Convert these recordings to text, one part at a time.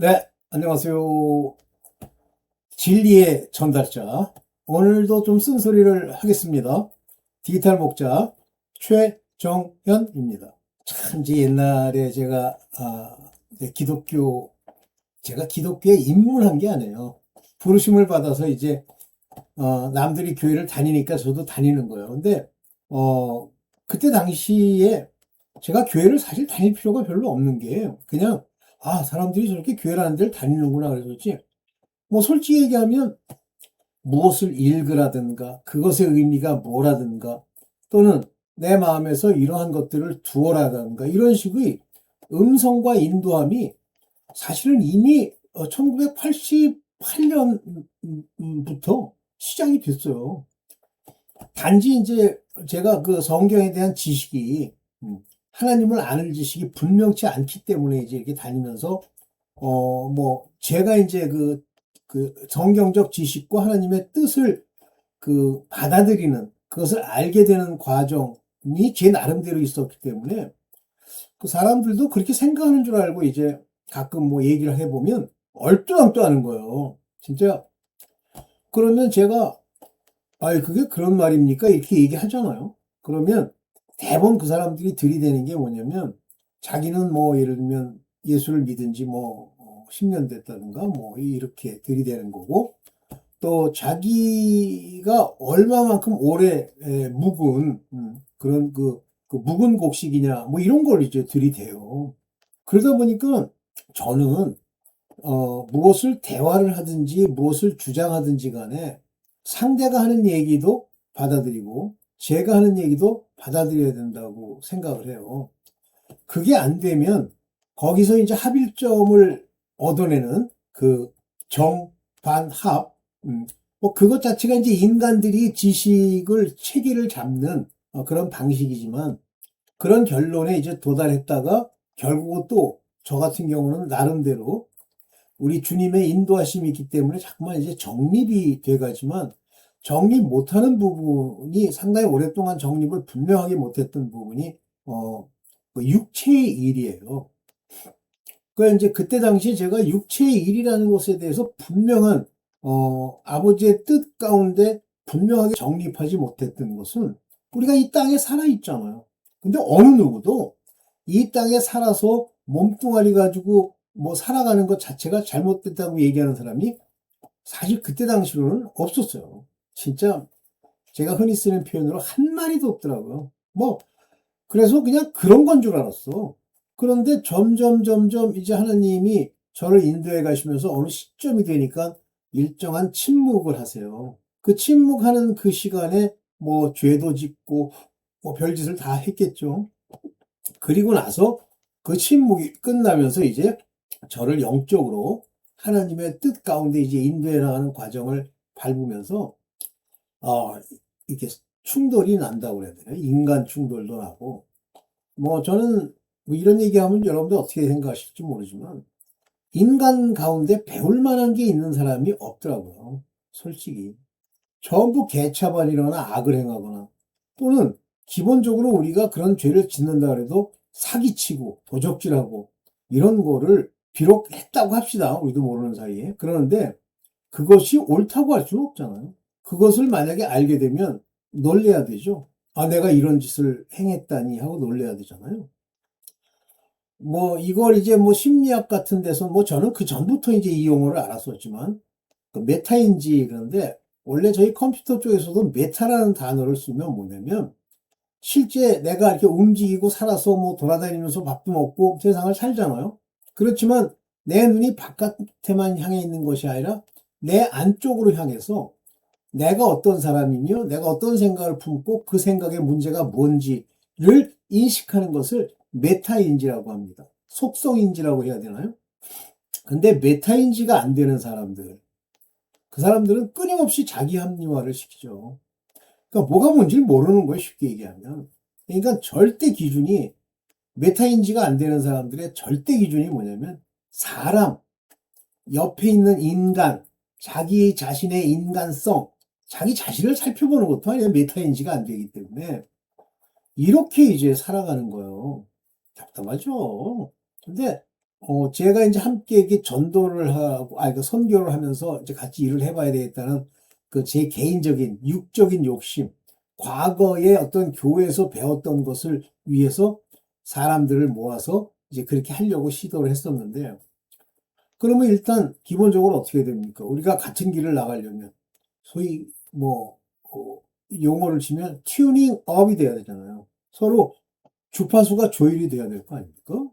네, 안녕하세요. 진리의 전달자. 오늘도 좀 쓴소리를 하겠습니다. 디지털 목자 최정현입니다. 참, 이제 옛날에 네, 제가 기독교에 입문한 게 아니에요. 부르심을 받아서 이제, 남들이 교회를 다니니까 저도 다니는 거예요. 근데, 어, 그때 당시에 제가 교회를 사실 다닐 필요가 별로 없는 게, 그냥, 사람들이 저렇게 교회라는 데를 다니는구나 그랬었지. 뭐 솔직히 얘기하면 무엇을 읽으라든가 그것의 의미가 뭐라든가 또는 내 마음에서 이러한 것들을 두어라든가 이런 식의 음성과 인도함이 사실은 이미 1988년부터 시작이 됐어요. 단지 이제 제가 그 성경에 대한 지식이 하나님을 아는 지식이 분명치 않기 때문에 이제 이렇게 다니면서 뭐 제가 이제 그 성경적 지식과 하나님의 뜻을 받아들이는 그것을 알게 되는 과정이 제 나름대로 있었기 때문에 그 사람들도 그렇게 생각하는 줄 알고 이제 가끔 뭐 얘기를 해보면 얼토당토하는 거예요. 진짜. 그러면 제가 그게 그런 말입니까? 이렇게 얘기하잖아요. 그러면 대부분 그 사람들이 들이대는 게 뭐냐면 자기는 뭐 예를 들면 예수를 믿은 지 뭐 10년 됐다든가 뭐 이렇게 들이대는 거고 또 자기가 얼마만큼 오래 묵은 그런 그 묵은 곡식이냐 뭐 이런 걸 이제 들이대요. 그러다 보니까 저는 무엇을 대화를 하든지 무엇을 주장하든지 간에 상대가 하는 얘기도 받아들이고 제가 하는 얘기도 받아들여야 된다고 생각을 해요. 그게 안 되면 거기서 이제 합일점을 얻어내는 그 정반합, 뭐 그것 자체가 이제 인간들이 지식을 체계를 잡는 그런 방식이지만 그런 결론에 이제 도달했다가 결국은 또 저 같은 경우는 나름대로 우리 주님의 인도하심이 있기 때문에 자꾸만 이제 정립이 돼가지만 정립 못하는 부분이 상당히 오랫동안 정립을 분명하게 못했던 부분이 그 육체의 일이에요. 그 이제 그때 당시 제가 육체의 일이라는 것에 대해서 분명한 아버지의 뜻 가운데 분명하게 정립하지 못했던 것은 우리가 이 땅에 살아 있잖아요. 근데 어느 누구도 이 땅에 살아서 몸뚱아리 가지고 뭐 살아가는 것 자체가 잘못됐다고 얘기하는 사람이 사실 그때 당시로는 없었어요. 진짜 제가 흔히 쓰는 표현으로 한 마리도 없더라고요. 뭐 그래서 그냥 그런 건 줄 알았어. 그런데 점점 이제 하나님이 저를 인도해 가시면서 어느 시점이 되니까 일정한 침묵을 하세요. 그 침묵하는 그 시간에 뭐 죄도 짓고 뭐 별짓을 다 했겠죠. 그리고 나서 그 침묵이 끝나면서 이제 저를 영적으로 하나님의 뜻 가운데 이제 인도해 나가는 과정을 밟으면서 어, 이렇게 충돌이 난다고 그래야 되나? 인간 충돌도 나고 뭐 저는 뭐 이런 얘기하면 여러분들 어떻게 생각하실지 모르지만 인간 가운데 배울 만한 게 있는 사람이 없더라고요. 솔직히. 전부 개차반이거나 악을 행하거나 또는 기본적으로 우리가 그런 죄를 짓는다 그래도 사기치고 도적질하고 이런 거를 비록 했다고 합시다. 우리도 모르는 사이에. 그러는데 그것이 옳다고 할 수는 없잖아요. 그것을 만약에 알게 되면 놀래야 되죠. 내가 이런 짓을 행했다니 하고 놀래야 되잖아요. 뭐 이걸 이제 뭐 심리학 같은 데서 뭐 저는 그 전부터 이제 이 용어를 알았었지만 그 메타인지 그런데 원래 저희 컴퓨터 쪽에서도 메타라는 단어를 쓰면 뭐냐면 실제 내가 이렇게 움직이고 살아서 뭐 돌아다니면서 밥도 먹고 세상을 살잖아요. 그렇지만 내 눈이 바깥에만 향해 있는 것이 아니라 내 안쪽으로 향해서 내가 어떤 사람이며 내가 어떤 생각을 품고 그 생각의 문제가 뭔지를 인식하는 것을 메타인지라고 합니다. 속성인지라고 해야 되나요? 근데 메타인지가 안 되는 사람들, 그 사람들은 끊임없이 자기 합리화를 시키죠. 그러니까 뭐가 뭔지를 모르는 거예요, 쉽게 얘기하면. 그러니까 절대 기준이, 메타인지가 안 되는 사람들의 절대 기준이 뭐냐면, 사람, 옆에 있는 인간, 자기 자신의 인간성, 자기 자신을 살펴보는 것도 아니라 메타인지가 안 되기 때문에, 이렇게 이제 살아가는 거예요. 답답하죠. 근데 제가 이제 함께 이렇게 전도를 하고, 그 선교를 하면서 이제 같이 일을 해봐야 되겠다는 그 제 개인적인 육적인 욕심, 과거에 어떤 교회에서 배웠던 것을 위해서 사람들을 모아서 이제 그렇게 하려고 시도를 했었는데, 그러면 일단 기본적으로 어떻게 됩니까? 우리가 같은 길을 나가려면 소위 뭐 용어를 치면 튜닝 업이 돼야 되잖아요. 서로 주파수가 조율이 돼야 될 거 아닙니까?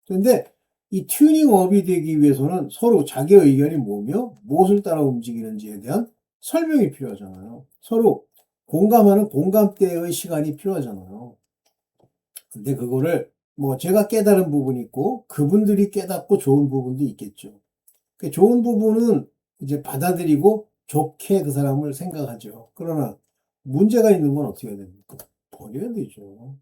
그런데 이 튜닝업이 되기 위해서는 서로 자기의 의견이 뭐며 무엇을 따라 움직이는지에 대한 설명이 필요하잖아요. 서로 공감하는 공감대의 시간이 필요하잖아요. 근데 그거를 뭐 제가 깨달은 부분이 있고 그분들이 깨닫고 좋은 부분도 있겠죠. 그 좋은 부분은 이제 받아들이고 좋게 그 사람을 생각하죠. 그러나 문제가 있는 건 어떻게 해야 됩니까? 버려야 되죠.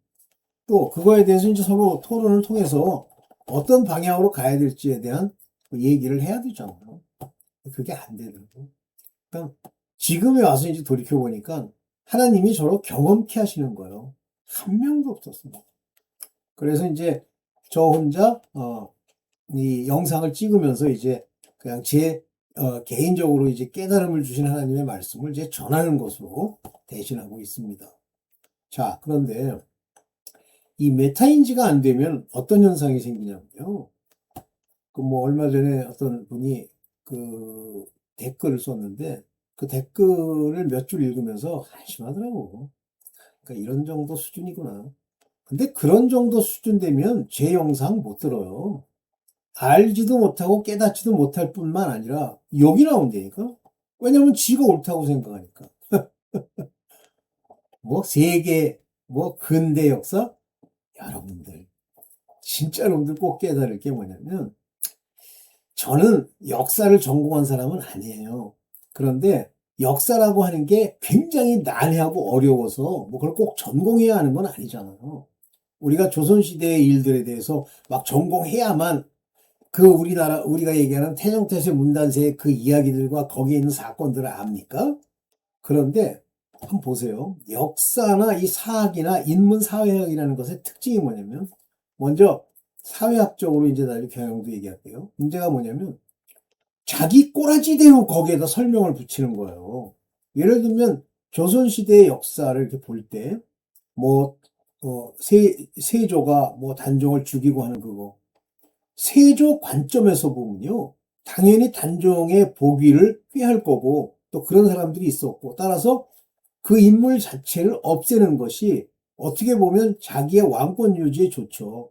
또 그거에 대해서 이제 서로 토론을 통해서 어떤 방향으로 가야 될지에 대한 얘기를 해야 되잖아요. 그게 안 되는 거. 그러니까 지금에 와서 이제 돌이켜 보니까 하나님이 저를 경험케 하시는 거예요. 한 명도 없었습니다. 그래서 이제 저 혼자 이 영상을 찍으면서 이제 그냥 제 개인적으로 이제 깨달음을 주신 하나님의 말씀을 이제 전하는 것으로 대신하고 있습니다. 자, 그런데 이 메타인지가 안 되면 어떤 현상이 생기냐면요. 그 뭐 얼마 전에 어떤 분이 그 댓글을 썼는데 그 댓글을 몇 줄 읽으면서 한심하더라고. 그러니까 이런 정도 수준이구나. 근데 그런 정도 수준 되면 제 영상 못 들어요. 알지도 못하고 깨닫지도 못할 뿐만 아니라 욕이 나온다니까. 왜냐면 지가 옳다고 생각하니까. 뭐 세계, 뭐 근대 역사, 여러분들 진짜 여러분들 꼭 깨달을 게 뭐냐면 저는 역사를 전공한 사람은 아니에요. 그런데 역사라고 하는 게 굉장히 난해하고 어려워서 뭐 그걸 꼭 전공해야 하는 건 아니잖아요. 우리가 조선시대의 일들에 대해서 막 전공해야만 그 우리나라, 우리가 얘기하는 태정태세 문단세의 그 이야기들과 거기에 있는 사건들을 압니까? 그런데 한번 보세요. 역사나 이 사학이나 인문사회학이라는 것의 특징이 뭐냐면 먼저 사회학적으로 이제 나중에 경영도 얘기할게요. 문제가 뭐냐면 자기 꼬라지대로 거기에다 설명을 붙이는 거예요. 예를 들면 조선시대의 역사를 이렇게 볼 때, 뭐, 세조가 뭐 단종을 죽이고 하는 그거. 세조 관점에서 보면요. 당연히 단종의 복위를 꾀할 거고, 또 그런 사람들이 있었고, 따라서 그 인물 자체를 없애는 것이 어떻게 보면 자기의 왕권 유지에 좋죠.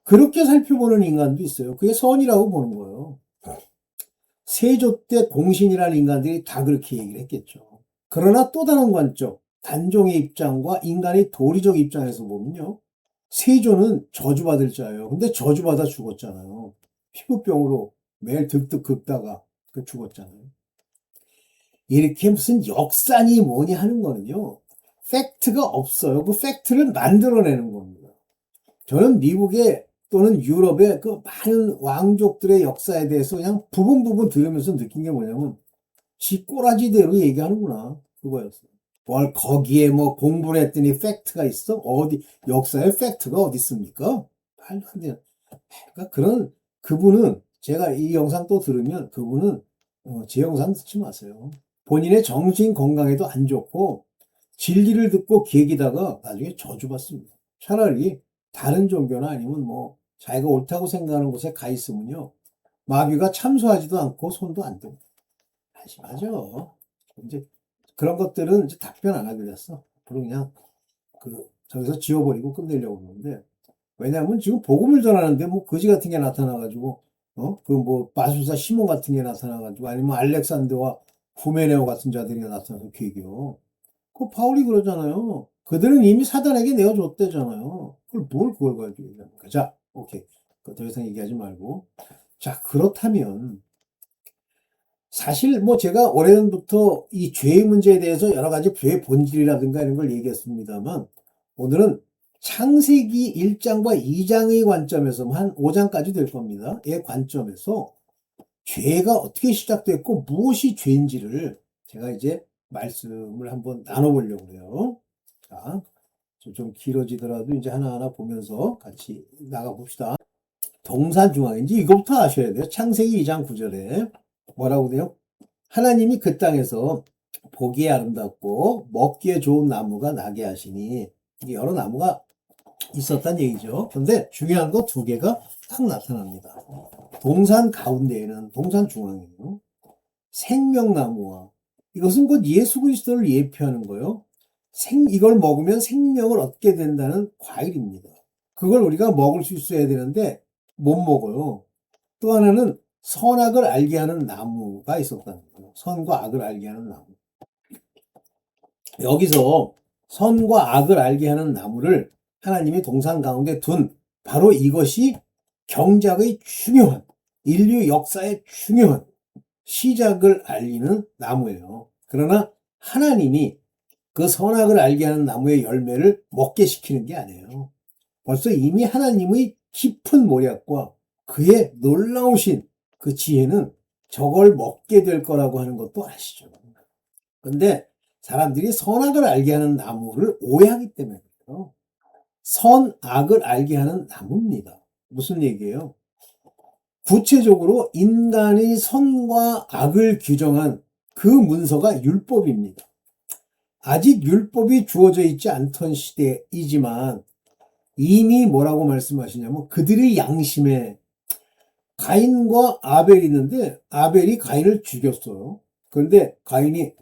그렇게 살펴보는 인간도 있어요. 그게 선이라고 보는 거예요. 세조 때 공신이라는 인간들이 다 그렇게 얘기를 했겠죠. 그러나 또 다른 관점, 단종의 입장과 인간의 도리적 입장에서 보면요. 세조는 저주받을 자예요. 근데 저주받아 죽었잖아요. 피부병으로 매일 득득 긁다가 그 죽었잖아요. 이렇게 무슨 역사니 뭐니 하는 거는요. 팩트가 없어요. 그 팩트를 만들어내는 겁니다. 저는 미국의 또는 유럽의 그 많은 왕족들의 역사에 대해서 그냥 부분 들으면서 느낀 게 뭐냐면 지 꼬라지대로 얘기하는구나 그거였어요. 뭘 거기에 뭐 공부를 했더니 팩트가 있어? 어디 역사에 팩트가 어디 있습니까? 말도 안 돼요. 그러니까 그런 그분은 제가 이 영상 또 들으면 그분은 제 영상 듣지 마세요. 본인의 정신 건강에도 안 좋고 진리를 듣고 계기다가 나중에 저주받습니다. 차라리 다른 종교나 아니면 뭐 자기가 옳다고 생각하는 곳에 가 있으면요. 마귀가 참소하지도 않고 손도 안 대고. 한심하죠. 이제 그런 것들은 이제 답변 안 하기로 했어. 앞으로 그냥 저기서 지워버리고 끝내려고 그러는데 왜냐하면 지금 복음을 전하는데 뭐 거지 같은 게 나타나가지고 그 뭐 마술사 시몬 같은 게 나타나가지고 아니면 알렉산더와 후메네오 같은 자들이 나타나서 괴교. 그 바울이 그러잖아요. 그들은 이미 사단에게 내어줬대잖아요. 그걸 가지고 얘기합니까? 자, 오케이. 더 이상 얘기하지 말고. 자, 그렇다면 사실 뭐 제가 오래전부터 이 죄의 문제에 대해서 여러 가지 죄의 본질이라든가 이런 걸 얘기했습니다만 오늘은 창세기 1장과 2장의 관점에서 한 5장까지 될 겁니다. 의 관점에서 죄가 어떻게 시작됐고 무엇이 죄인지를 제가 이제 말씀을 한번 나눠보려고 해요. 자, 좀 길어지더라도 이제 하나하나 보면서 같이 나가봅시다. 동산중앙인지 이것부터 아셔야 돼요. 창세기 2장 9절에 뭐라고 돼요? 하나님이 그 땅에서 보기에 아름답고 먹기에 좋은 나무가 나게 하시니, 여러 나무가 있었단 얘기죠. 그런데 중요한 거 두 개가 딱 나타납니다. 동산 가운데에는, 동산 중앙에는 생명나무와, 이것은 곧 예수 그리스도를 예표하는 거예요. 이걸 먹으면 생명을 얻게 된다는 과일입니다. 그걸 우리가 먹을 수 있어야 되는데 못 먹어요. 또 하나는 선악을 알게 하는 나무가 있었다는 거예요. 선과 악을 알게 하는 나무. 여기서 선과 악을 알게 하는 나무를 하나님이 동산 가운데 둔, 바로 이것이 경작의 중요한, 인류 역사의 중요한 시작을 알리는 나무예요. 그러나 하나님이 그 선악을 알게 하는 나무의 열매를 먹게 시키는 게 아니에요. 벌써 이미 하나님의 깊은 모략과 그의 놀라우신 그 지혜는 저걸 먹게 될 거라고 하는 것도 아시죠. 근데 사람들이 선악을 알게 하는 나무를 오해하기 때문에 그래요. 선악을 알게 하는 나무입니다. 무슨 얘기예요? 구체적으로 인간의 선과 악을 규정한 그 문서가 율법입니다. 아직 율법이 주어져 있지 않던 시대이지만 이미 뭐라고 말씀하시냐면 그들의 양심에, 가인과 아벨이 있는데 아벨이 가인을 죽였어요. 그런데 가인이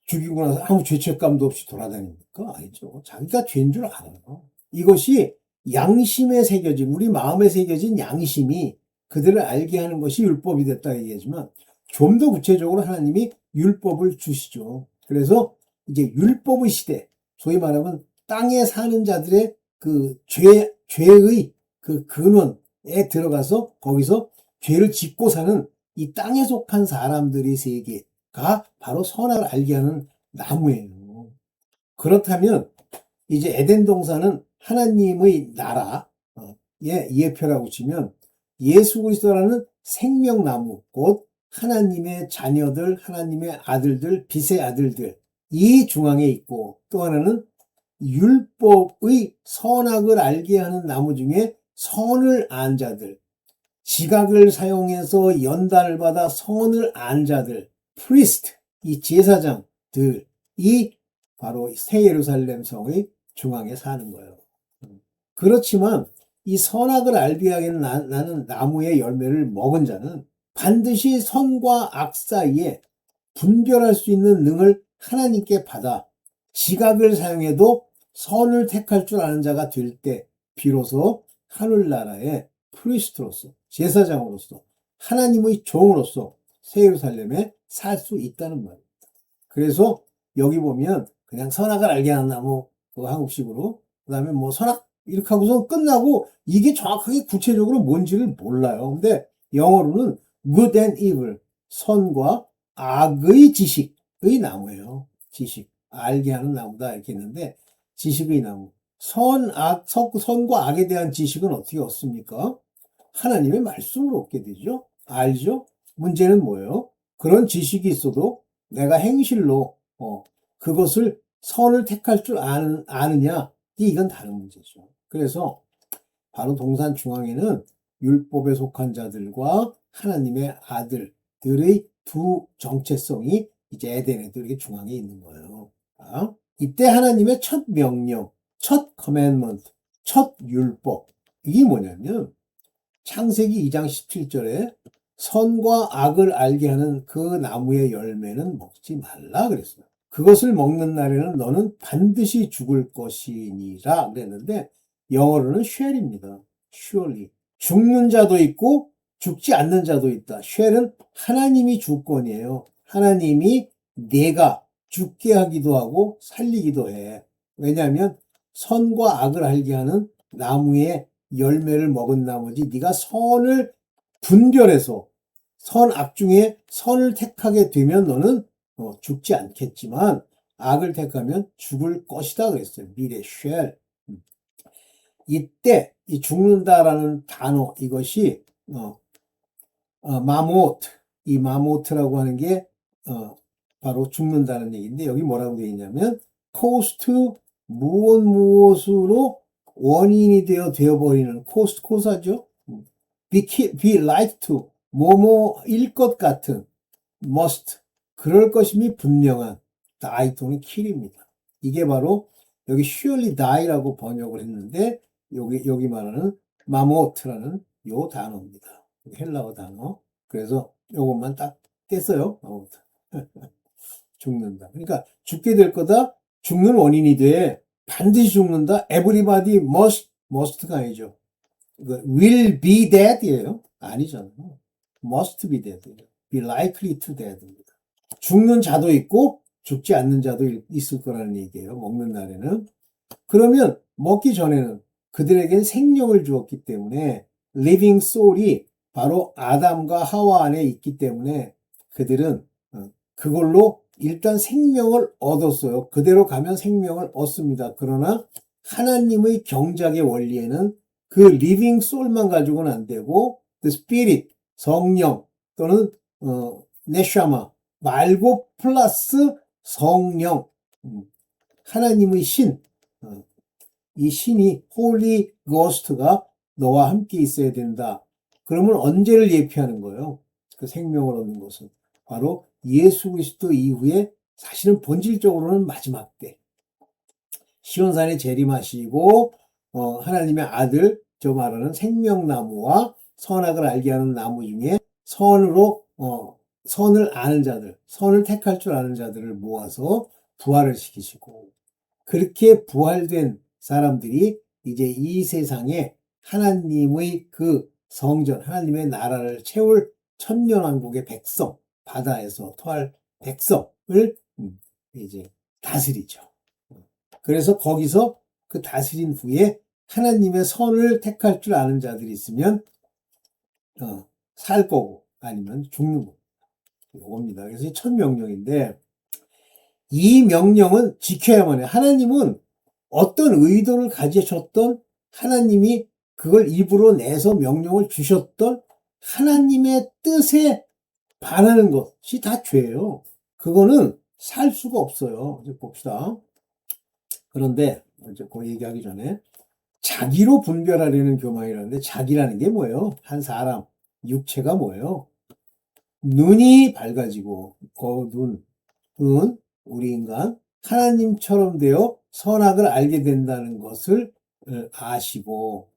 죽이고 나서 아무 죄책감도 없이 돌아다닙니까? 아니죠. 자기가 죄인 줄 알아요. 이것이 양심에 새겨진, 우리 마음에 새겨진 양심이 그들을 알게 하는 것이 율법이 됐다 얘기하지만, 좀 더 구체적으로 하나님이 율법을 주시죠. 그래서 이제 율법의 시대, 소위 말하면 땅에 사는 자들의 그 죄의 그 근원에 들어가서 거기서 죄를 짓고 사는 이 땅에 속한 사람들의 세계가 바로 선악을 알게 하는 나무예요. 그렇다면 이제 에덴 동산은 하나님의 나라의 예표라고 치면 예수 그리스도라는 생명나무, 곧 하나님의 자녀들, 하나님의 아들들, 빛의 아들들, 이 중앙에 있고, 또 하나는 율법의 선악을 알게 하는 나무 중에 선을 안 자들, 지각을 사용해서 연단을 받아 선을 안 자들, 프리스트, 이 제사장들이 바로 새 예루살렘 성의 중앙에 사는 거예요. 그렇지만 이 선악을 알게 하는 나는 나무의 열매를 먹은 자는 반드시 선과 악 사이에 분별할 수 있는 능을 하나님께 받아 지각을 사용해도 선을 택할 줄 아는 자가 될 때 비로소 하늘나라의 프리스트로서, 제사장으로서, 하나님의 종으로서 새 예루살렘에 살 수 있다는 말입니다. 그래서 여기 보면 그냥 선악을 알게 하는 나무, 그 한국식으로, 그 다음에 뭐 선악 이렇게 하고서 끝나고 이게 정확하게 구체적으로 뭔지를 몰라요. 근데 영어로는 good and evil, 선과 악의 지식의 나무예요. 지식, 알게 하는 나무다 이렇게 했는데, 지식의 나무. 선과 악에 대한 지식은 어떻게 얻습니까? 하나님의 말씀으로 얻게 되죠. 알죠? 문제는 뭐예요? 그런 지식이 있어도 내가 행실로 그것을 선을 택할 줄 아느냐, 이건 다른 문제죠. 그래서 바로 동산 중앙에는 율법에 속한 자들과 하나님의 아들들의 두 정체성이 이제 에덴에도 이렇게 중앙에 있는 거예요. 이때 하나님의 첫 명령, 첫 커맨먼트, 첫 율법, 이게 뭐냐면 창세기 2장 17절에 선과 악을 알게 하는 그 나무의 열매는 먹지 말라 그랬어요. 그것을 먹는 날에는 너는 반드시 죽을 것이니라 그랬는데, 영어로는 shall입니다. surely. 죽는 자도 있고 죽지 않는 자도 있다. shall은 하나님이 주권이에요. 하나님이 내가 죽게 하기도 하고 살리기도 해. 왜냐하면 선과 악을 알게 하는 나무의 열매를 먹은 나머지 네가 선을 분별해서 선악 중에 선을 택하게 되면 너는 죽지 않겠지만 악을 택하면 죽을 것이다 그랬어요. 미래 shall. 이때 이 죽는다라는 단어, 이것이 마모트, 이 마모트라고 하는 게 바로 죽는다는 얘기인데, 여기 뭐라고 되어 있냐면 코스트, 무엇으로 원인이 되어버리는, 코스트, 코사죠. be like to, 뭐뭐일 것 같은, must, 그럴 것임이 분명한, die 또는 kill입니다. 이게 바로 여기 surely die라고 번역을 했는데, 여기 말하는 마모트라는 요 단어입니다. 헬라어 단어. 그래서 요것만 딱 뗐어요. 마모트. 죽는다. 그러니까 죽게 될 거다. 죽는 원인이 돼. 반드시 죽는다. Everybody must가 아니죠. will be dead이에요. 아니잖아요. must be dead. be likely to dead입니다. 죽는 자도 있고 죽지 않는 자도 있을 거라는 얘기예요. 먹는 날에는. 그러면 먹기 전에는 그들에겐 생명을 주었기 때문에 living soul이 바로 아담과 하와 안에 있기 때문에 그들은 그걸로 일단 생명을 얻었어요. 그대로 가면 생명을 얻습니다. 그러나 하나님의 경작의 원리에는 그 living soul만 가지고는 안 되고 the spirit, 성령 또는 네샤마 말고 플러스 성령, 하나님의 신, 이 신이 홀리 고스트가 너와 함께 있어야 된다. 그러면 언제를 예표하는 거예요? 그 생명을 얻는 것은 바로 예수 그리스도 이후에 사실은 본질적으로는 마지막 때 시온산에 재림하시고 하나님의 아들, 저 말하는 생명나무와 선악을 알게 하는 나무 중에 선을 아는 자들, 선을 택할 줄 아는 자들을 모아서 부활을 시키시고 그렇게 부활된 사람들이 이제 이 세상에 하나님의 그 성전, 하나님의 나라를 채울 천년왕국의 백성, 바다에서 토할 백성을 이제 다스리죠. 그래서 거기서 그 다스린 후에 하나님의 선을 택할 줄 아는 자들이 있으면 살 거고 아니면 죽는 거. 이겁니다. 그래서 첫 명령인데 이 명령은 지켜야만 해요. 하나님은 어떤 의도를 가지셨던 하나님이 그걸 입으로 내서 명령을 주셨던 하나님의 뜻에 반하는 것이 다 죄예요. 그거는 살 수가 없어요. 이제 봅시다. 그런데 이제 그 얘기하기 전에 자기로 분별하려는 교만이라는데 자기라는 게 뭐예요? 한 사람, 육체가 뭐예요? 눈이 밝아지고 눈, 우리 인간 하나님처럼 되어 선악을 알게 된다는 것을 아시고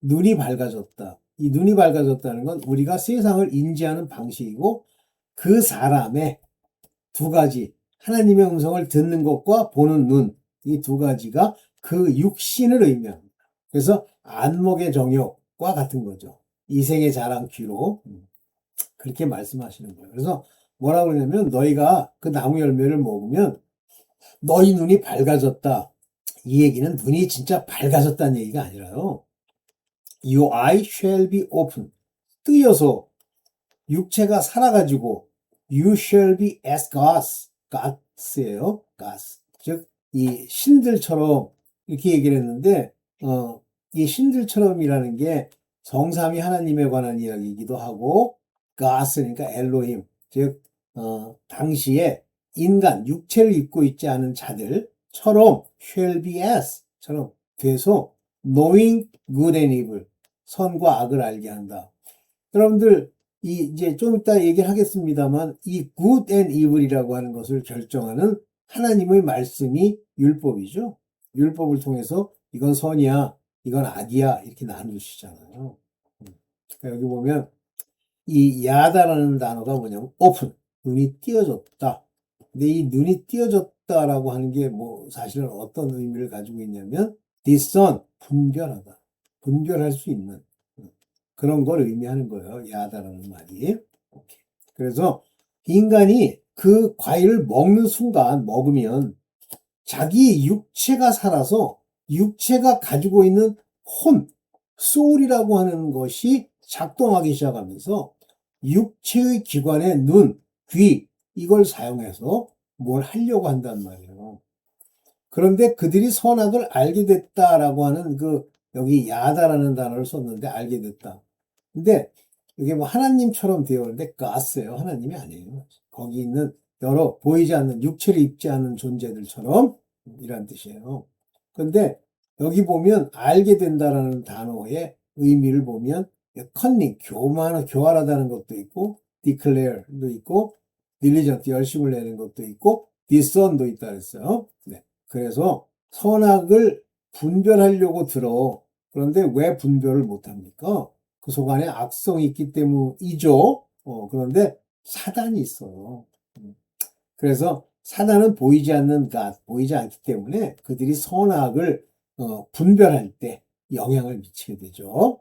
눈이 밝아졌다. 이 눈이 밝아졌다는 건 우리가 세상을 인지하는 방식이고 그 사람의 두 가지 하나님의 음성을 듣는 것과 보는 눈, 이 두 가지가 그 육신을 의미합니다. 그래서 안목의 정욕과 같은 거죠. 이생의 자랑 귀로 그렇게 말씀하시는 거예요. 그래서 뭐라고 그러냐면 너희가 그 나무 열매를 먹으면 너희 눈이 밝아졌다. 이 얘기는 눈이 진짜 밝아졌다는 얘기가 아니라요. Your eye shall be open. 뜨여서 육체가 살아가지고 You shall be as gods. gods예요. gods. 즉, 이 신들처럼 이렇게 얘기를 했는데 이 신들처럼이라는 게 성삼위 하나님에 관한 이야기이기도 하고 gods 그러니까 엘로힘. 즉 당시에 인간, 육체를 입고 있지 않은 자들처럼 shall be as처럼 돼서 knowing good and evil, 선과 악을 알게 한다. 여러분들 이제 좀 이따 얘기를 하겠습니다만 이 good and evil이라고 하는 것을 결정하는 하나님의 말씀이 율법이죠. 율법을 통해서 이건 선이야, 이건 악이야 이렇게 나누시잖아요. 그러니까 여기 보면 이 야다라는 단어가 뭐냐면 open, 눈이 띄어졌다. 근데 이 눈이 띄어졌다라고 하는 게 뭐 사실은 어떤 의미를 가지고 있냐면 discern, 분별하다. 분별할 수 있는 그런 걸 의미하는 거예요. 야다라는 말이. 그래서 인간이 그 과일을 먹는 순간 먹으면 자기 육체가 살아서 육체가 가지고 있는 소울이라고 하는 것이 작동하기 시작하면서 육체의 기관의 눈, 귀 이걸 사용해서 뭘 하려고 한단 말이에요. 그런데 그들이 선악을 알게 됐다라고 하는 여기 야다라는 단어를 썼는데 알게 됐다. 근데 이게 뭐 하나님처럼 되어 있는데 가스예요. 하나님이 아니에요. 거기 있는 여러 보이지 않는 육체를 입지 않는 존재들처럼 이란 뜻이에요. 그런데 여기 보면 알게 된다라는 단어의 의미를 보면 cunning, 교활하다는 것도 있고, declare도 있고, diligent, 열심을 내는 것도 있고, discern도 있다 그랬어요. 네. 그래서 선악을 분별하려고 들어. 그런데 왜 분별을 못합니까? 그 속 안에 악성이 있기 때문이죠. 그런데 사단이 있어요. 그래서 사단은 보이지 않는 것, 보이지 않기 때문에 그들이 선악을 분별할 때 영향을 미치게 되죠.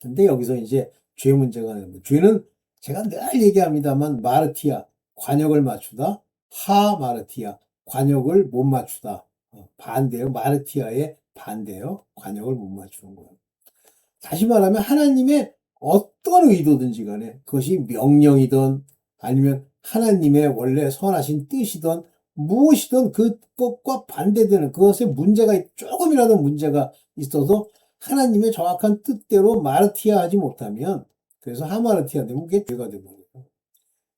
근데 여기서 이제 죄 문제가 나옵니다. 죄는 제가 늘 얘기합니다만 마르티아, 관역을 맞추다, 하 마르티아, 관역을 못 맞추다. 반대요. 마르티아의 반대요. 관역을 못 맞추는 거예요. 다시 말하면 하나님의 어떤 의도든지 간에 그것이 명령이든 아니면 하나님의 원래 선하신 뜻이든 무엇이든 그것과 반대되는 그것에 조금이라도 문제가 있어서 하나님의 정확한 뜻대로 마르티아 하지 못하면 그래서 하마르티아 되면 그게 죄가 되는 거예요.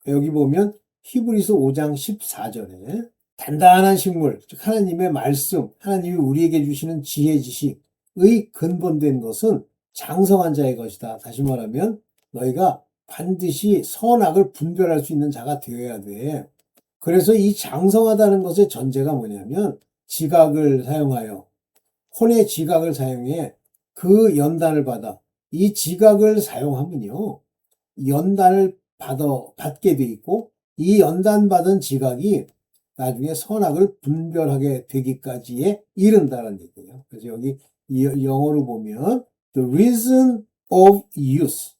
여기 보면 히브리서 5장 14절에 단단한 식물, 즉 하나님의 말씀, 하나님이 우리에게 주시는 지혜 지식의 근본된 것은 장성한 자의 것이다. 다시 말하면 너희가 반드시 선악을 분별할 수 있는 자가 되어야 돼. 그래서 이 장성하다는 것의 전제가 뭐냐면 지각을 사용하여 혼의 지각을 사용해 그 연단을 받아 이 지각을 사용하면요 연단을 받게 돼 있고 이 연단받은 지각이 나중에 선악을 분별하게 되기까지에 이른다는 얘기예요. 그래서 여기 영어로 보면 the reason of use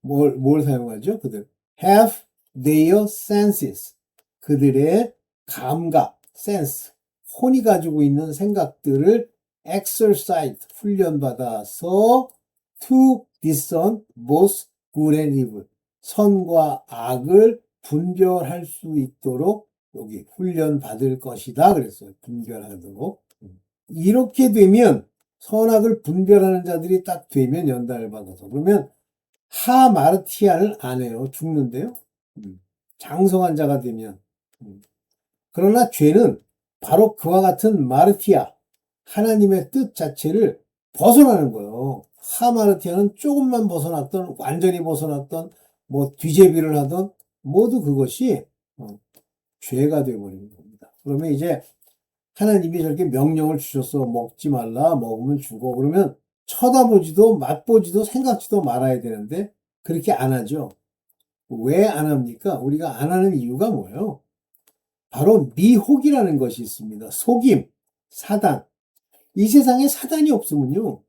뭘 사용하죠? 그들 have their senses 그들의 감각 sense 혼이 가지고 있는 생각들을 exercise 훈련받아서 to discern both good and evil 선과 악을 분별할 수 있도록 여기 훈련받을 것이다 그랬어요. 분별하도록. 이렇게 되면 선악을 분별하는 자들이 딱 되면 연단을 받아서 그러면 하마르티아를 안 해요. 죽는데요. 장성한 자가 되면. 그러나 죄는 바로 그와 같은 마르티아, 하나님의 뜻 자체를 벗어나는 거예요. 하마르티아는 조금만 벗어났던, 완전히 벗어났던, 뭐 뒤제비를 하던 모두 그것이 죄가 되어버리는 겁니다. 그러면 이제 하나님이 저렇게 명령을 주셔서 먹지 말라, 먹으면 죽어. 그러면 쳐다보지도 맛보지도 생각지도 말아야 되는데 그렇게 안 하죠. 왜 안 합니까? 우리가 안 하는 이유가 뭐예요? 바로 미혹이라는 것이 있습니다. 속임, 사단. 이 세상에 사단이 없으면요.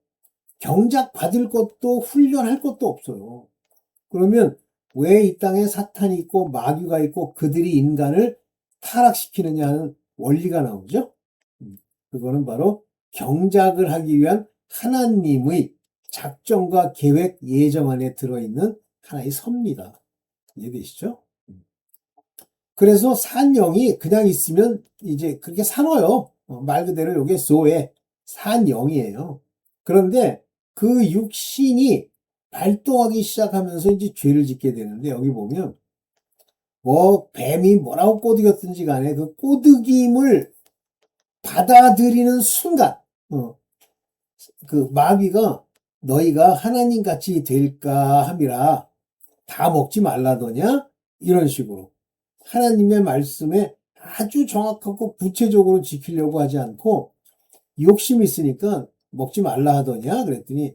경작 받을 것도 훈련할 것도 없어요. 그러면 왜 이 땅에 사탄이 있고 마귀가 있고 그들이 인간을 타락시키느냐 하는 원리가 나오죠. 그거는 바로 경작을 하기 위한 하나님의 작정과 계획, 예정 안에 들어있는 하나의 섭니다. 이해되시죠? 그래서 산영이 그냥 있으면 이제 그렇게 살아요. 말 그대로 이게 소의 산영이에요. 그런데 그 육신이 발동하기 시작하면서 이제 죄를 짓게 되는데 여기 보면 뭐 뱀이 뭐라고 꼬드겼든지 간에 그 꼬드김을 받아들이는 순간 그 마귀가 너희가 하나님 같이 될까 함이라 다 먹지 말라더냐 이런 식으로 하나님의 말씀에 아주 정확하고 구체적으로 지키려고 하지 않고 욕심이 있으니까 먹지 말라 하더냐 그랬더니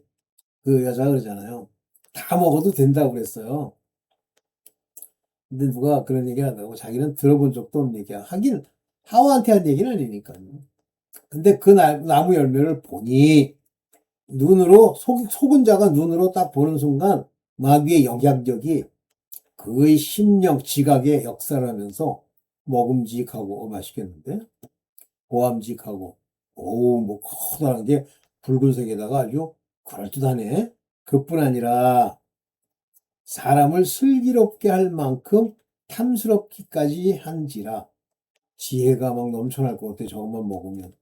그 여자가 그러잖아요. 다 먹어도 된다고 그랬어요. 근데 누가 그런 얘기를 한다고 자기는 들어본 적도 없는 얘기야. 하긴 하와한테 한 얘기는 아니니까요. 근데 그 나무 열매를 보니 눈으로 속은 자가 눈으로 딱 보는 순간 마귀의 영향력이 그의 심령 지각에 역사를 하면서 먹음직하고 맛있겠는데 보암직하고 뭐 커다란 게 붉은색에다가 아주 그럴듯하네. 그뿐 아니라 사람을 슬기롭게 할 만큼 탐스럽기까지 한지라 지혜가 막 넘쳐날 것 같아. 저것만 먹으면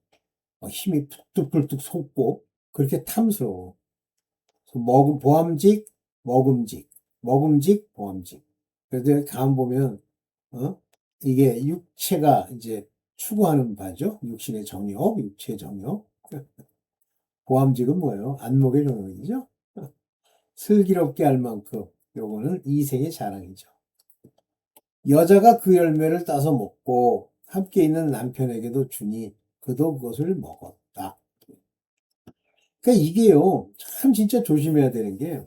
힘이 푹뚝푹뚝 솟고 그렇게 탐스러워. 보암직, 먹음직, 먹음직, 보암직. 그래서 가만 보면 이게 육체가 이제 추구하는 바죠. 육신의 정욕, 육체의 정욕. 보암직은 뭐예요? 안목의 정욕이죠. 슬기롭게 할 만큼 요거는 이생의 자랑이죠. 여자가 그 열매를 따서 먹고 함께 있는 남편에게도 주니 그도 그것을 먹었다. 그러니까 이게요, 참 진짜 조심해야 되는 게,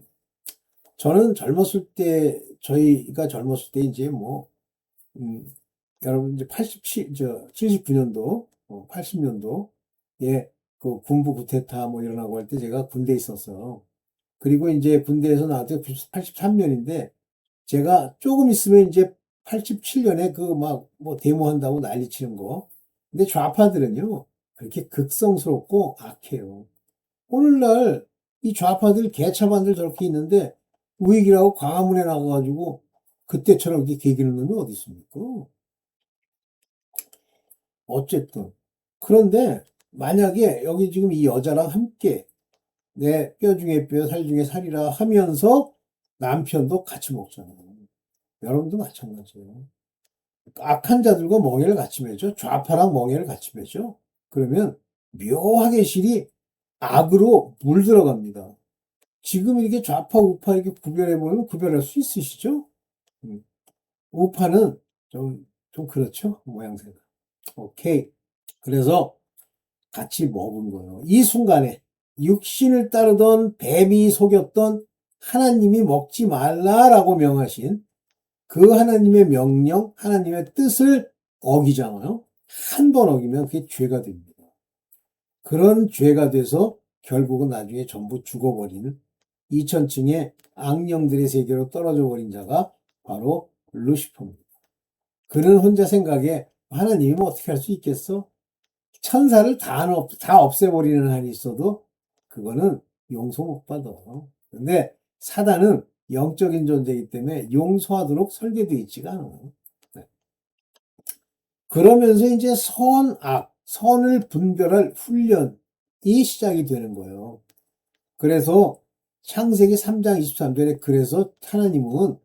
저는 젊었을 때, 저희가 젊었을 때 이제 뭐, 음, 여러분 이제 79년도, 80년도에 그 군부 쿠데타 뭐 일어나고 할 때 제가 군대에 있었어요. 그리고 이제 군대에서 나왔을 때 83년인데, 제가 조금 있으면 이제 87년에 그 막 뭐 데모한다고 난리 치는 거. 근데 좌파들은요, 그렇게 극성스럽고 악해요. 오늘날 이 좌파들 개차반들 저렇게 있는데 우익이라고 광화문에 나가가지고 그때처럼 이렇게 개기는 놈이 어디 있습니까? 어쨌든. 그런데 만약에 여기 지금 이 여자랑 함께 내 뼈 중에 뼈, 살 중에 살이라 하면서 남편도 같이 먹잖아요. 여러분도 마찬가지예요. 악한 자들과 멍에를 같이 매죠. 좌파랑 멍에를 같이 매죠. 그러면 묘하게 실이 악으로 물들어갑니다. 지금 이렇게 좌파, 우파 이렇게 구별해 보면 구별할 수 있으시죠? 음. 우파는 좀 그렇죠? 모양새가. 오케이. 그래서 같이 먹은 거예요. 이 순간에 육신을 따르던 뱀이 속였던 하나님이 먹지 말라라고 명하신 그 하나님의 명령, 하나님의 뜻을 어기잖아요. 한 번 어기면 그게 죄가 됩니다. 그런 죄가 돼서 결국은 나중에 전부 죽어버리는 2000층의 악령들의 세계로 떨어져 버린 자가 바로 루시퍼입니다. 그는 혼자 생각에 하나님이 뭐 어떻게 할 수 있겠어? 천사를 다 없애버리는 한이 있어도 그거는 용서 못 받아. 근데 사단은 영적인 존재이기 때문에 용서하도록 설계되어 있지가 않아요. 네. 그러면서 이제 선을 분별할 훈련이 시작이 되는 거예요. 그래서 창세기 3장 23절에 그래서 하나님은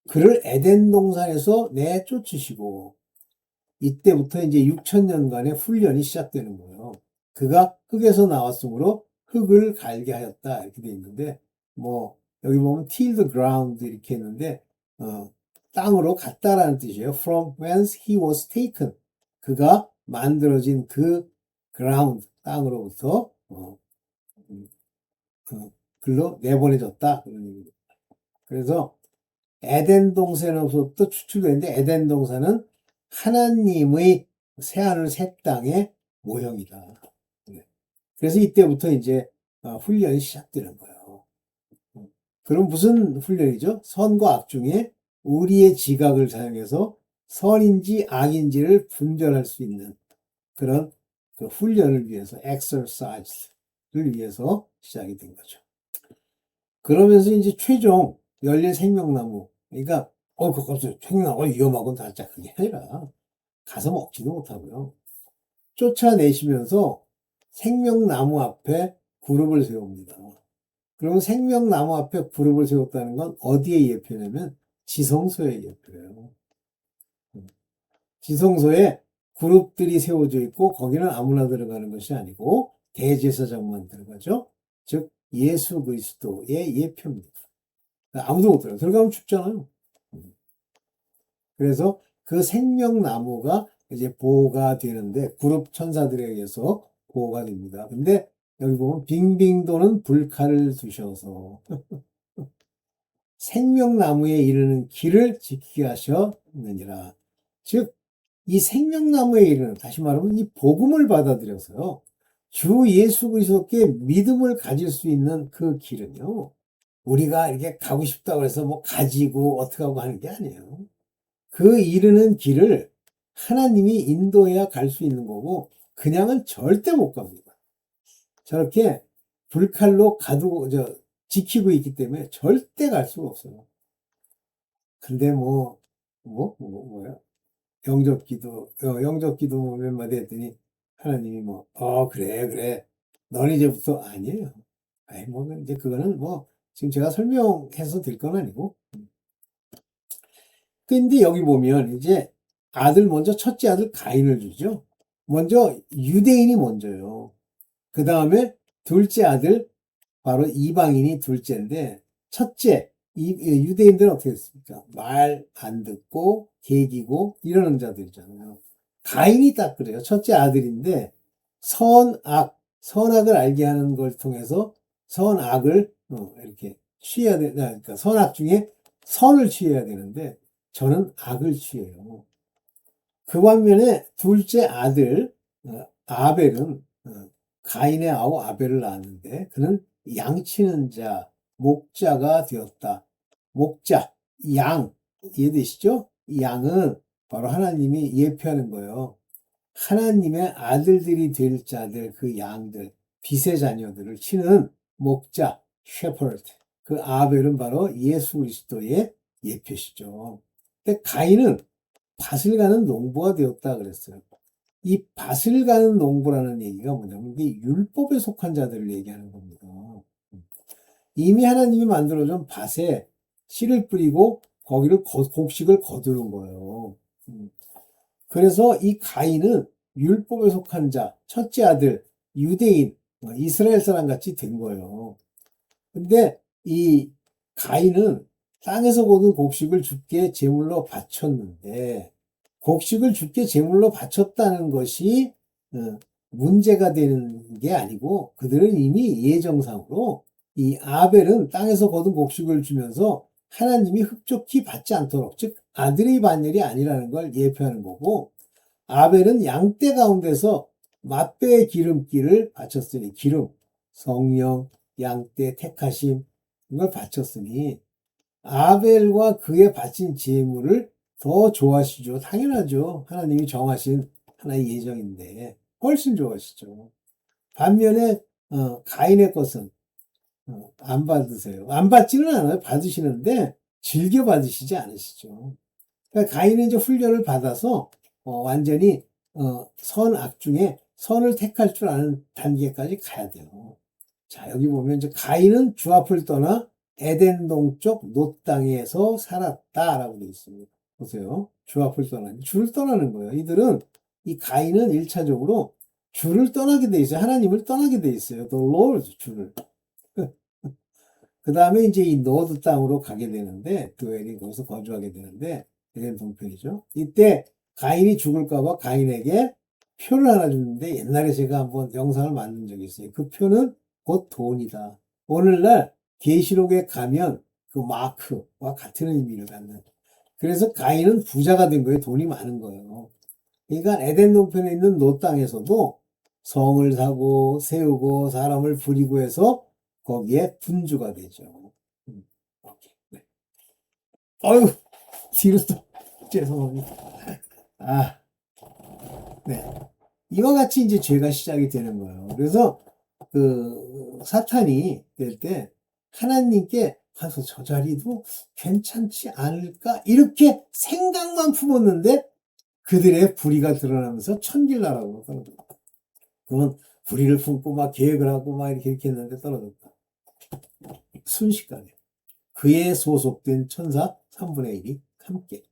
그를 에덴 동산에서 내쫓으시고 이때부터 이제 6천년간의 훈련이 시작되는 거예요. 그가 흙에서 나왔으므로 흙을 갈게 하였다 이렇게 돼 있는데 뭐 여기 보면 till the ground 이렇게 했는데 땅으로 갔다라는 뜻이에요. From whence he was taken. 그가 만들어진 그 ground 땅으로부터 글로 내보내졌다 그런 얘기죠. 그래서 에덴 동산으로부터 추출되는데 에덴 동산은 하나님의 새하늘 새 땅의 모형이다. 네. 그래서 이때부터 이제 훈련이 시작되는 거예요. 그럼 무슨 훈련이죠? 선과 악 중에 우리의 지각을 사용해서 선인지 악인지를 분별할 수 있는 그런 그 훈련을 위해서 exercise를 위해서 시작이 된 거죠. 그러면서 이제 최종 열린 생명나무 그러니까 그것도 생명나무가 위험하고 살짝 그게 아니라 가서 먹지도 못하고요. 쫓아내시면서 생명나무 앞에 그룹을 세웁니다. 그러면 생명나무 앞에 그룹을 세웠다는 건 어디에 예표냐면 지성소에 예표예요. 지성소에 그룹들이 세워져 있고 거기는 아무나 들어가는 것이 아니고 대제사장만 들어가죠. 즉 예수 그리스도의 예표입니다. 아무도 못 들어가요. 들어가면 죽잖아요. 그래서 그 생명나무가 이제 보호가 되는데 그룹 천사들에 의해서 보호가 됩니다. 근데 여기 보면 빙빙 도는 불칼을 두셔서 생명나무에 이르는 길을 지키게 하셨느니라. 즉, 이 생명나무에 이르는, 다시 말하면 이 복음을 받아들여서요. 주 예수 그리스도께 믿음을 가질 수 있는 그 길은요. 우리가 이렇게 가고 싶다고 해서 뭐 가지고 어떻게 하고 하는 게 아니에요. 그 이르는 길을 하나님이 인도해야 갈 수 있는 거고 그냥은 절대 못 갑니다. 저렇게 불칼로 가두고 지키고 있기 때문에 절대 갈 수가 없어요. 근데 뭐야? 영접기도 뭐 몇 마디 했더니 하나님이 그래. 넌 이제부터 아니에요. 아이, 이제 그거는 지금 제가 설명해서 될 건 아니고. 근데 여기 보면 이제 첫째 아들 가인을 주죠. 먼저 유대인이 먼저요. 그 다음에 둘째 아들, 바로 이방인이 둘째인데, 첫째, 이 유대인들은 어떻게 했습니까? 말 안 듣고 개기고 이러는 자들이잖아요. 가인이 딱 그래요. 첫째 아들인데 선악을 알게 하는 걸 통해서 선악을 이렇게 취해야 돼. 그러니까 선악 중에 선을 취해야 되는데 저는 악을 취해요. 그 반면에 둘째 아들 아벨은 가인의 아우 아벨을 낳았는데 그는 양치는 자, 목자가 되었다. 목자, 양 이해되시죠? 이 양은 바로 하나님이 예표하는 거예요. 하나님의 아들들이 될 자들, 그 양들, 빛의 자녀들을 치는 목자, shepherd. 그 아벨은 바로 예수 그리스도의 예표시죠. 근데 가인은 밭을 가는 농부가 되었다 그랬어요. 이 밭을 가는 농부라는 얘기가 뭐냐면 이게 율법에 속한 자들을 얘기하는 겁니다. 이미 하나님이 만들어준 밭에 씨를 뿌리고 거기를 곡식을 거두는 거예요. 그래서 이 가인은 율법에 속한 자, 첫째 아들, 유대인, 이스라엘 사람 같이 된 거예요. 근데 이 가인은 땅에서 거둔 곡식을 주께 제물로 바쳤는데 곡식을 주께 제물로 바쳤다는 것이 문제가 되는 게 아니고 그들은 이미 예정상으로 이 아벨은 땅에서 거둔 곡식을 주면서 하나님이 흡족히 받지 않도록 즉 아들의 반열이 아니라는 걸 예표하는 거고 아벨은 양떼 가운데서 맛배의 기름기를 바쳤으니 기름, 성령, 양떼, 택하심 이걸 바쳤으니 아벨과 그의 바친 제물을 더 좋아하시죠. 당연하죠. 하나님이 정하신 하나의 예정인데 훨씬 좋아하시죠. 반면에 가인의 것은 안 받으세요. 안 받지는 않아요. 받으시는데 즐겨 받으시지 않으시죠. 그러니까 가인은 이제 훈련을 받아서 완전히 선악 중에 선을 택할 줄 아는 단계까지 가야 돼요. 자, 여기 보면 이제 가인은 주 앞을 떠나 에덴 동쪽 놋 땅에서 살았다라고 되어 있습니다. 보세요. 주 앞을 떠나는 주를 떠나는 거예요. 이들은 이 가인은 1차적으로 주를 떠나게 돼 있어요. 하나님을 떠나게 돼 있어요. The Lord 주를. 그 다음에 이제 이 노드 땅으로 가게 되는데 드웰이 거기서 거주하게 되는데 에덴 동편이죠. 이때 가인이 죽을까봐 가인에게 표를 하나 줬는데 옛날에 제가 한번 영상을 만든 적이 있어요. 그 표는 곧 돈이다. 오늘날 계시록에 가면 그 마크와 같은 의미를 갖는. 그래서 가인은 부자가 된 거예요. 돈이 많은 거예요. 그러니까 에덴 동편에 있는 노 땅에서도 성을 사고 세우고 사람을 부리고 해서 거기에 분주가 되죠. 오케이. 네. 아유, 뒤로 또 죄송합니다. 아, 네. 이와 같이 이제 죄가 시작이 되는 거예요. 그래서 그 사탄이 될 때 하나님께 가서 저 자리도 괜찮지 않을까 이렇게 생각만 품었는데 그들의 불의가 드러나면서 천길나라고 떨어졌다. 그러면 불의를 품고 막 계획을 하고 막 이렇게 했는데 떨어졌다. 순식간에 그에 소속된 천사 3분의 1이 함께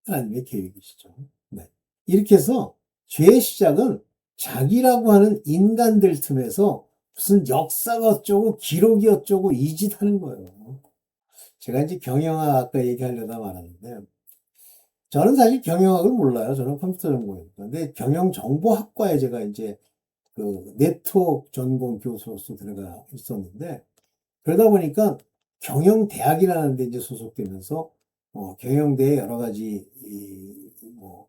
하나님의 계획이시죠. 네. 이렇게 해서 죄의 시작은 자기라고 하는 인간들 틈에서 무슨 역사가 어쩌고 기록이 어쩌고 이 짓 하는 거예요. 제가 이제 경영학 아까 얘기하려다 말았는데 저는 사실 경영학을 몰라요. 저는 컴퓨터 전공이니까. 근데 경영정보학과에 제가 이제 그 네트워크 전공 교수로서 들어가 있었는데 그러다 보니까 경영대학이라는 데 이제 소속되면서 경영대에 여러 가지 뭐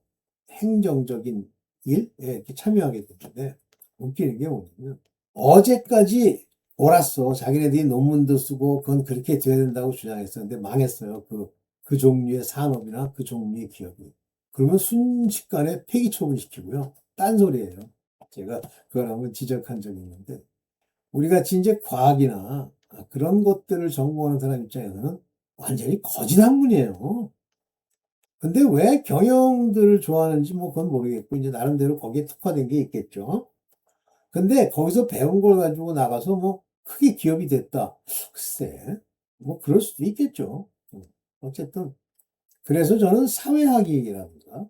행정적인 일에 이렇게 참여하게 됐는데 웃기는 게 뭐냐면 어제까지 옳았어. 자기네들이 논문도 쓰고 그건 그렇게 돼야 된다고 주장했었는데 망했어요. 그 종류의 산업이나 그 종류의 기업이. 그러면 순식간에 폐기 처분시키고요. 딴소리예요. 제가 그걸 한번 지적한 적이 있는데 우리 같이 이제 과학이나 그런 것들을 전공하는 사람 입장에서는 완전히 거짓 학문이에요. 근데 왜 경영들을 좋아하는지 뭐 그건 모르겠고 이제 나름대로 거기에 특화된 게 있겠죠. 근데 거기서 배운 걸 가지고 나가서 뭐 크게 기업이 됐다. 글쎄, 뭐 그럴 수도 있겠죠. 어쨌든 그래서 저는 사회학이라든가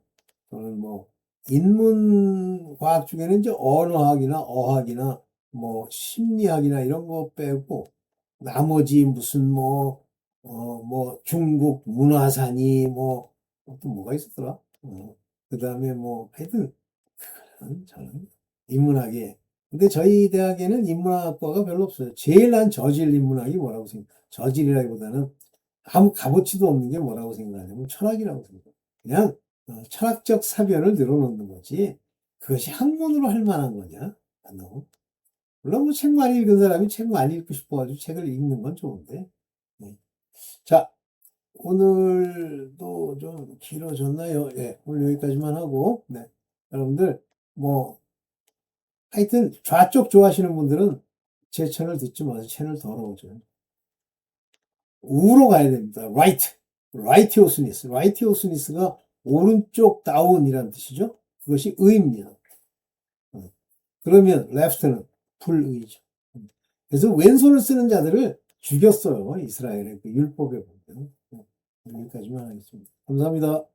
저는 뭐 인문과학 중에는 이제 언어학이나 어학이나 뭐 심리학이나 이런 거 빼고 나머지 무슨 중국 문화산이 또 뭐가 있었더라? 그 다음에 하여튼, 저는 인문학에. 근데 저희 대학에는 인문학과가 별로 없어요. 제일 난 저질 인문학이 뭐라고 생각해요? 저질이라기보다는 아무 값어치도 없는 게 뭐라고 생각하냐면 철학이라고 생각해요. 그냥 철학적 사변을 늘어놓는 거지. 그것이 학문으로 할 만한 거냐? 안 나오. 물론 책 많이 읽은 사람이 책 많이 읽고 싶어가지고 책을 읽는 건 좋은데. 네. 자, 오늘도 좀 길어졌나요? 네, 오늘 여기까지만 하고, 네. 여러분들, 하여튼 좌쪽 좋아하시는 분들은 제 채널 듣지 마세요. 채널 더러워져요. 우로 가야 됩니다. 라이트 오스니스. 라이트 오스니스가 오른쪽 다운이라는 뜻이죠. 그것이 의입니다. 그러면 left는 불의죠. 그래서 왼손을 쓰는 자들을 죽였어요. 이스라엘의 그 율법에 보면. 여기까지만 하겠습니다. 감사합니다.